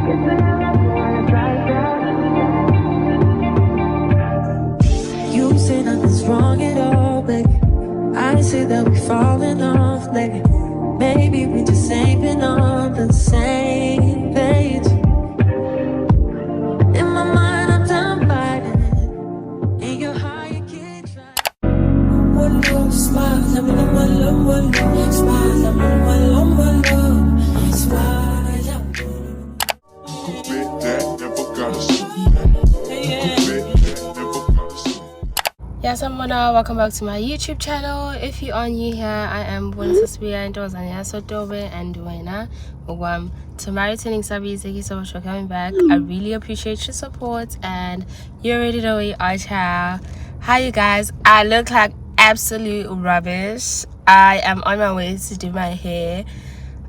You say nothing's wrong at all, baby. I say that we falling off, baby. Maybe we just ain't been on the same page. In my mind, I'm done fighting it. In your heart, you can't try. One love, smile, I'm in one love, one love. Smile, I'm in one love, one love. Smile. Yes, Sanibona, welcome back to my YouTube channel. If you are new here, I am Buenisasbia and Dobe and Duena. To my returning subbies, thank you so much for coming back. I really appreciate your support, and you already know we are here. Hi you guys, I look like absolute rubbish. I am on my way to do my hair.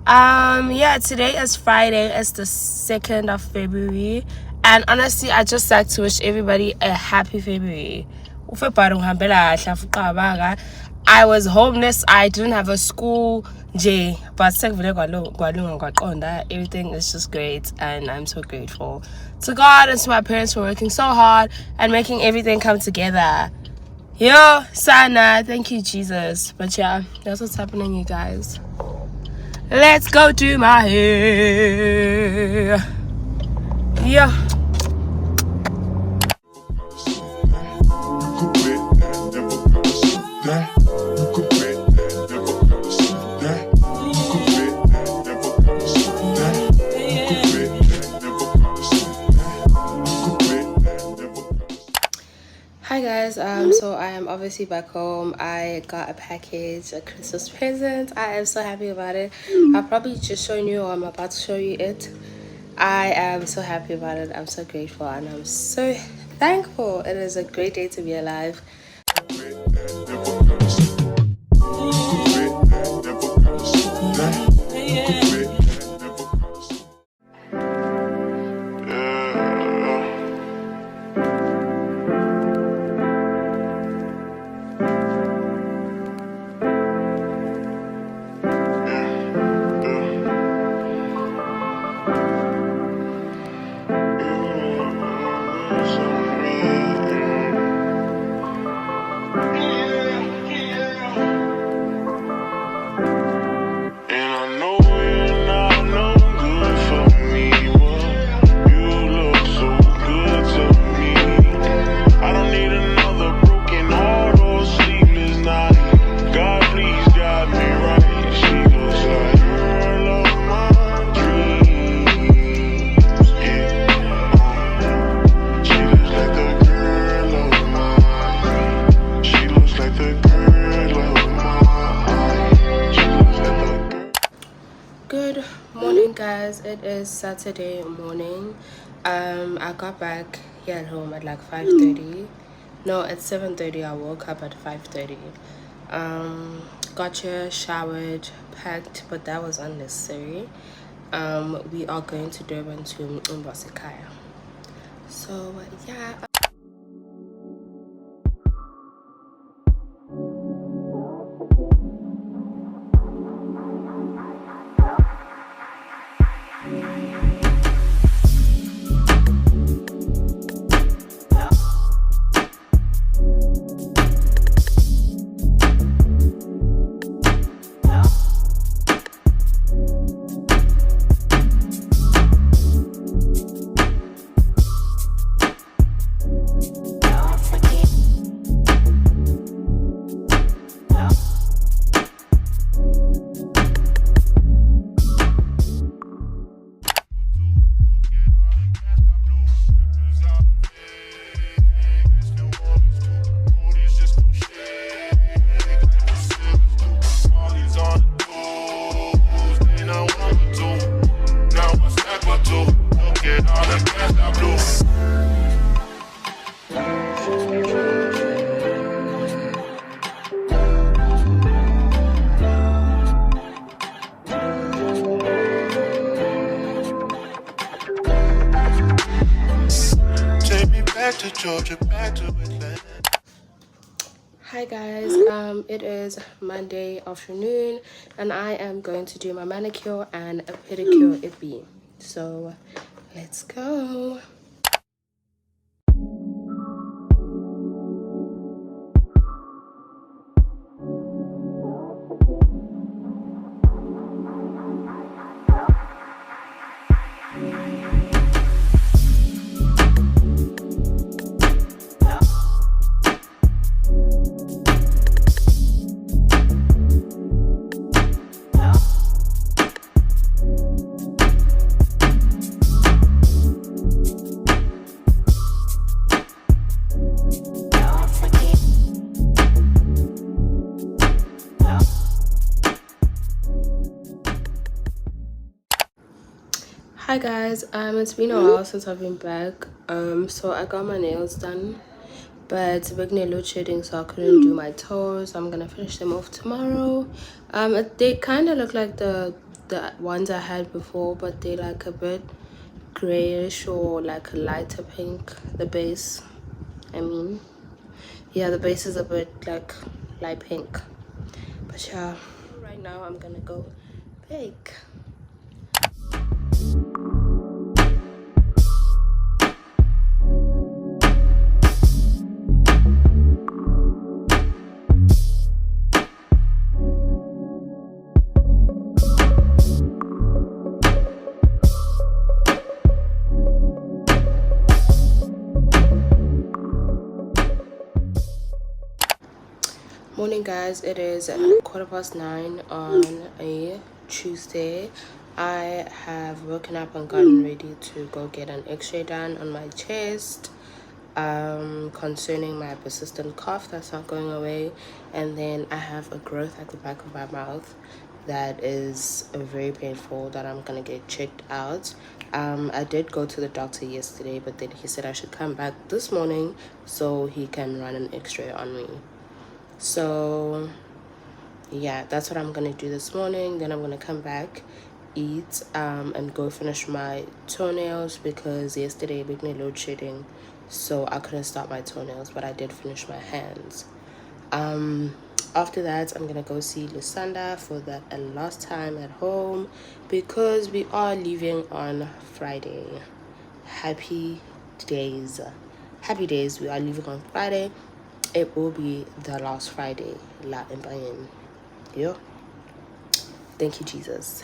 Yeah, today is Friday. It's the 2nd of February, and honestly I just like to wish everybody a happy February. I was homeless. I didn't have a school, but everything is just great, and I'm so grateful to God and to my parents for working so hard and making everything come together. Yo, Sana, thank you, Jesus. But yeah, that's what's happening, you guys. Let's go do my hair. Yeah. Hi guys, so I am obviously back home. I got a package, a Christmas present. I am so happy about it. I'll probably just show you, or I'm about to show you it. I am so happy about it. I'm so grateful and I'm so thankful. It is a great day to be alive. Good morning guys, it is Saturday morning. I got back here at home at like 5:30. No, at 7:30. I woke up at 5:30. Got here, showered, packed, but that was unnecessary. We are going to Durban to Mbasikaya. So yeah. Hi guys, it is Monday afternoon and I am going to do my manicure and a pedicure. So Let's go. Hi guys, it's been a while since I've been back. So I got my nails done, but it's a big load shedding, so I couldn't do my toes. I'm gonna finish them off tomorrow. They kind of look like the ones I had before, but they're like a bit grayish or like a lighter pink. The base, I mean, yeah, the base is a bit like light pink. But yeah, right now I'm gonna go bake. Morning guys, it is 9:15 on a Tuesday. I have woken up and gotten ready to go get an x-ray done on my chest concerning my persistent cough that's not going away, and then I have a growth at the back of my mouth that is very painful that I'm gonna get checked out. I did go to the doctor yesterday, but then he said I should come back this morning so he can run an x-ray on me. So yeah, that's what I'm gonna do this morning. Then I'm gonna come back, eat, and go finish my toenails because yesterday big load shedding, so I couldn't start my toenails, but I did finish my hands. After that, I'm gonna go see Lusanda for the last time at home because we are leaving on Friday. Happy days, we are leaving on Friday. It will be the last Friday la empire. Yo, thank you Jesus.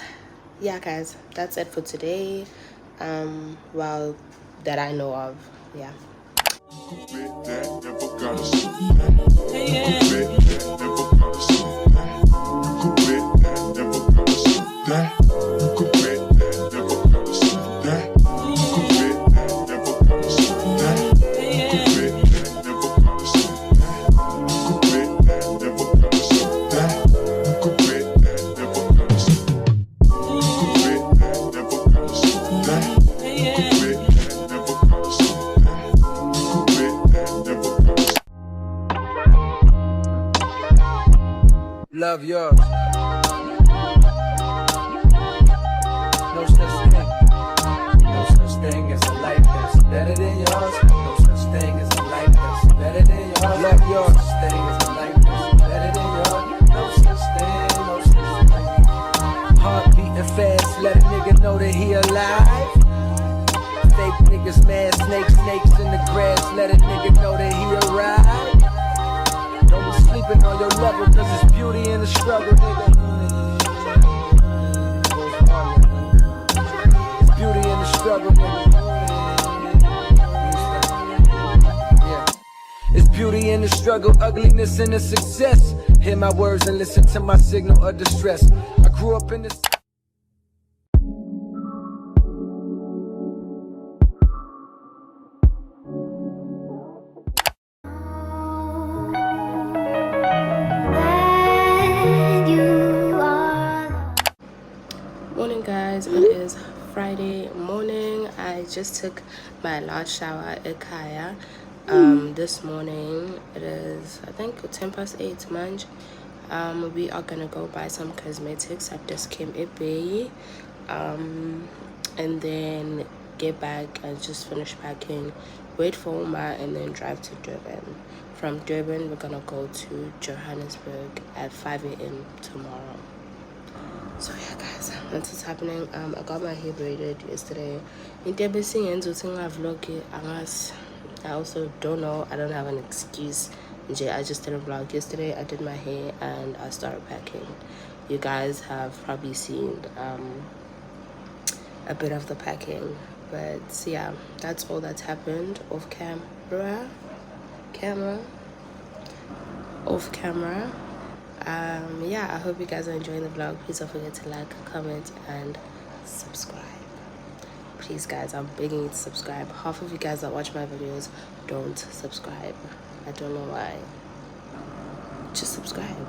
Yeah guys, that's it for today. Well, that I know of. Yeah. Love yours. No such thing. No such thing as a life that's better than yours. No such thing as a life that's better than yours. Love yours. No such thing as a life that's better than yours. No such thing. No such thing. Heart beating fast, let a nigga know that he alive. Fake niggas mad, snakes in the grass, let a nigga know that he arrived. Don't be sleeping on your level, cause it's beauty in the struggle, nigga. It's beauty in the struggle, nigga. Yeah. It's beauty in the struggle, ugliness in the success. Hear my words and listen to my signal of distress. I grew up in this. Morning guys, it is Friday morning. I just took my last shower at Kaya. This morning it is, I think, 8:10 manj. We are gonna go buy some cosmetics at this Kim Bay, and then get back and just finish packing, wait for Uma, and then drive to Durban. From Durban we're gonna go to Johannesburg at 5 a.m. tomorrow. So yeah guys, that's what's happening. I got my hair braided yesterday. I also don't know, I don't have an excuse. I just didn't vlog yesterday. I did my hair and I started packing. You guys have probably seen a bit of the packing, but yeah, that's all that's happened off camera. Yeah, I hope you guys are enjoying the vlog. Please don't forget to like, comment and subscribe. Please guys, I'm begging you to subscribe. Half of you guys that watch my videos don't subscribe. I don't know why. Just subscribe.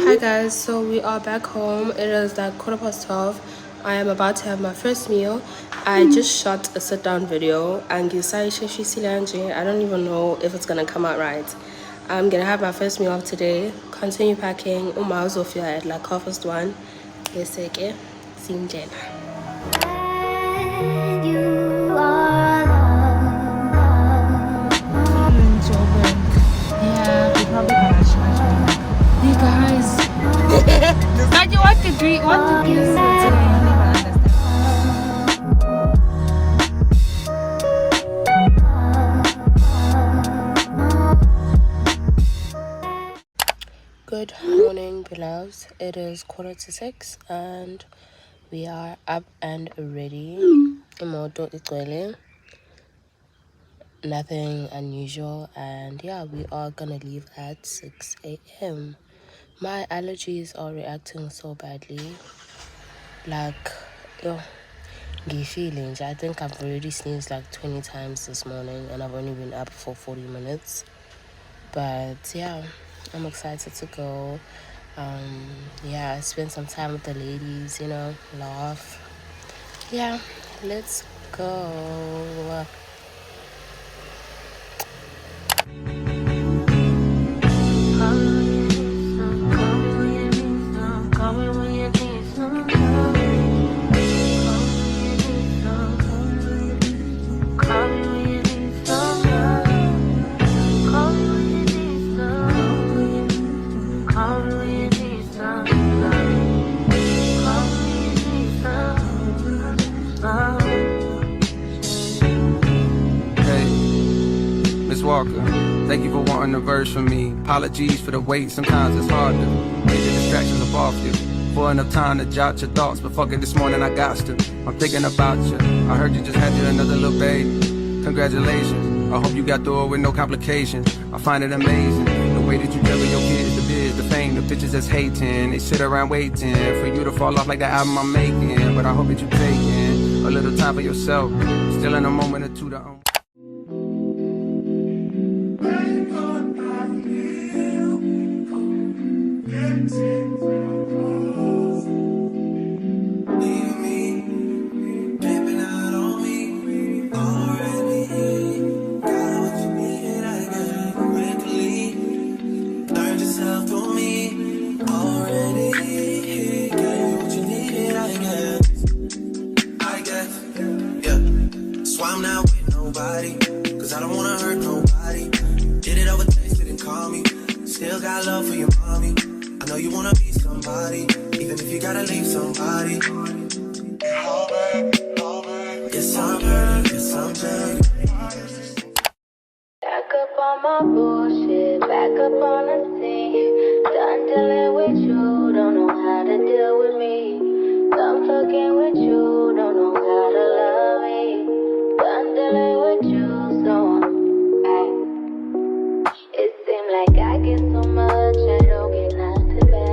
Hi guys, so we are back home. It is like 12:15. I am about to have my first meal. I just shot a sit down video and I don't even know if it's gonna come out right. I'm gonna have my first meal of today. Continue packing. Sofia at like 1:30. Let's take it. Sinjela. Yeah, we probably gonna charge me. You guys, like you want to greet, want to kiss me today. You never understand. Good morning, beloveds. It is 6:15 and we are up and ready. Imoto igcwele. Nothing unusual, and yeah, we are gonna leave at 6 a.m. My allergies are reacting so badly. Like, feelings. I think I've already sneezed like 20 times this morning and I've only been up for 40 minutes. But yeah, I'm excited to go. Yeah, spend some time with the ladies, you know, laugh. Yeah, let's go. Walker, thank you for wanting a verse from me. Apologies for the wait, sometimes it's hard to get the distractions up off you. For enough time to jot your thoughts, but fuck it, this morning I got to. I'm thinking about you. I heard you just had you another little baby. Congratulations. I hope you got through it with no complications. I find it amazing the way that you juggle your kids, the biz, the fame, the bitches that's hating. They sit around waiting for you to fall off like the album I'm making. But I hope that you taking a little time for yourself. Still in a moment or two to own. Cause I don't wanna hurt nobody. Did it over text, didn't call me. Still got love for your mommy. I know you wanna be somebody, even if you gotta leave somebody. Yes, I'm hurt, yes, I'm hurt. Back up on my bullshit, back up on the scene. Done dealing with you, don't know how to deal with me. Done fucking with you, don't know how to love me. Done dealing with you, so it seems like I get so much, I don't get nothing back.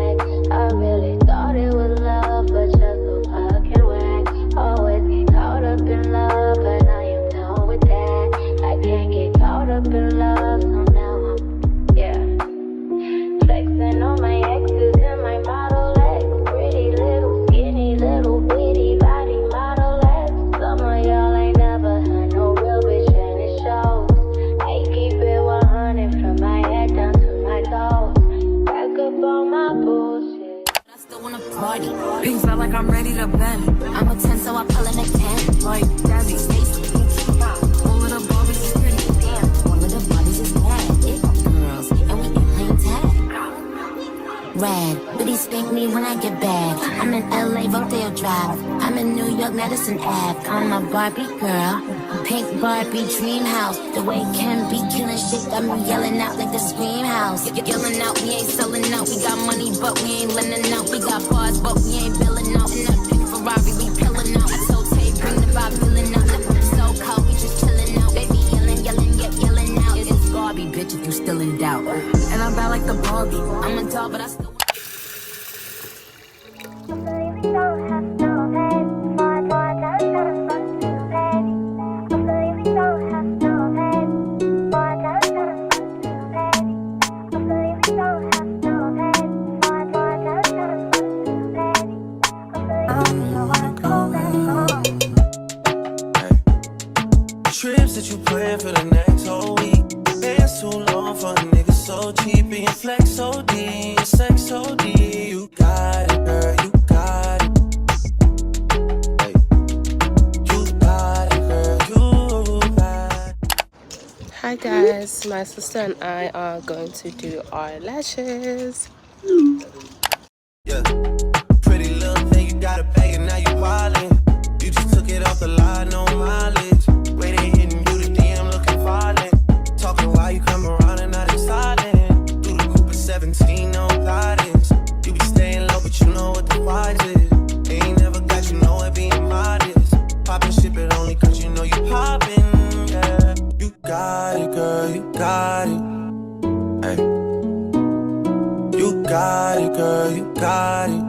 party. Pink felt like I'm ready to bend. I'm a 10, so I pull in a 10. Like, Daddy, Stacy, all of the Barbies is pretty. Damn, all of the Barbies is bad. It girls, and we ain't playing tag. Red, but he spank me when I get back. I'm in LA, Rodeo Drive. I'm in New York, Madison Ave. I'm a Barbie girl. Pink Barbie dream house. The way Ken be killing shit got me yelling out like the scream house. Yelling out, we ain't selling out. We got money, but we ain't lending out. We got bars, but we ain't billing out. In that pink Ferrari, we pillin' out. I told Tay, bring the vibe, feeling out. So cold, we just chillin' out. Baby yelling, yelling, yet yelling out. It's Barbie, bitch, if you still in doubt. And I'm bad like the Barbie. I'm a doll, but I still trips that you plan for the next whole week. Bands too long for a nigga so cheap. And your flex so D, your sex so D. You got it, girl, you got it. Hey. You got it, girl, you got it. Hi guys, my sister and I are going to do our lashes. Yeah. Pretty little thing, you got a bag and now you wildin'. You just took it off the line, no mileage. Way they hitting you, the DM looking violent. Talking while you come around and not silent. Through the Cooper 17, no guidance. You be staying low, but you know what the price is. They ain't never got you know it being modest. Poppin' shit, but only cause you know you poppin', yeah. You got it, girl, you got it. Hey. You got it, girl, you got it.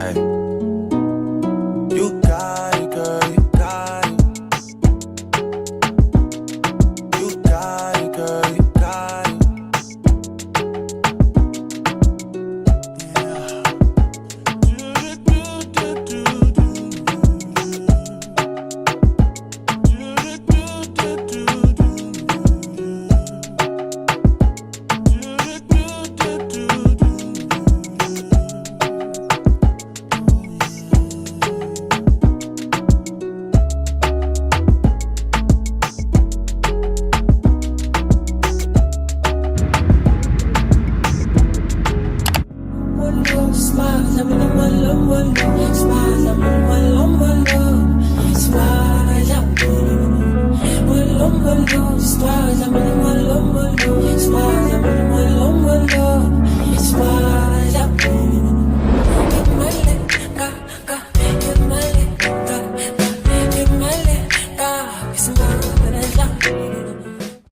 Hey.